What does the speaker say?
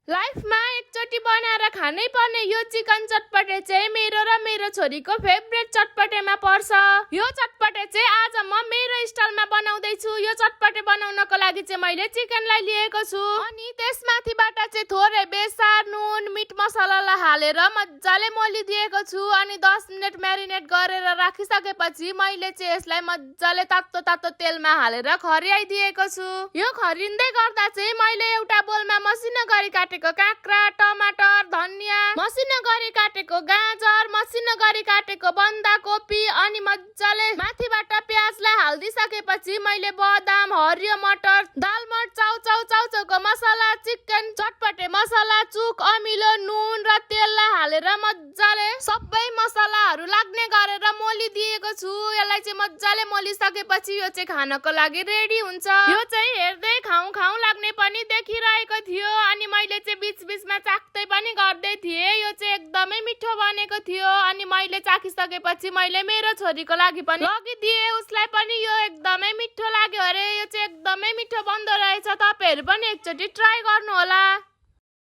लाइफमा एकचोटि बनाएर खानै पर्ने यो चिकन चटपटे चाहिँ मेरो र मेरो छोरीको फेभरेट चटपटेमा पर्छ। यो चटपटे चाहिँ आज म मेरो स्टाइलमा बनाउँदैछु। यो चटपटे बनाउनको लागि चाहिँ मैले चिकनलाई लिएको छु अनि त्यसमाथिबाट चाहिँ थोरै बेसार, नुन, मिट मसलालाई हालेर मजाले मोलिदिएको छु अनि 10 मिनेट म्यारिनेट गरेर राखिसकेपछि मैले चाहिँ यसलाई मजाले तातो तातो तेलमा हालेर खर्याइदिएको छु। यो खरिँदै गर्दा चाहिँ मैले एउटा बोलमा मसिनो गरी काटेको काँक्रा, टमाटर, धनिया, मसिनो गरी काटेको गाजर, मसिनो गरी काटेको बन्दाकोपी अनि मजाले माथिबाट प्याजलाई हाल्दिसकेपछि मैले बदाम, हरियो मटर, दालमोठ, चाउचाउको मसला, चिकन चटपटे मसला, चुक, अमिलो, नुन र तेललाई हालेर मजाले सबै मसलाहरू लाग्ने गरेर मोलिदिएको छु। यसलाई चाहिँ मजाले मोलिसकेपछि यो चाहिँ खानको लागि रेडी हुन्छ। यो चाहिँ हेर्दै खाउँ खाउँ लाग्ने पनि देखिरहेको थियो अनि मैले चाहिँ बीच-बीचमा चाख्दै पनि गर्दै थिएँ। यो चाहिँ एकदमै मिठो बनेको थियो अनि मैले चाखिसकेपछि मैले मेरो छोरीको लागि पनि लगिदिएँ। उसलाई पनि यो एकदमै मिठो लाग्यो अरे। यो चाहिँ एकदमै मिठो बन्दो रहेछ। तपाईहरु पनि एकचोटि ट्राई गर्नु होला।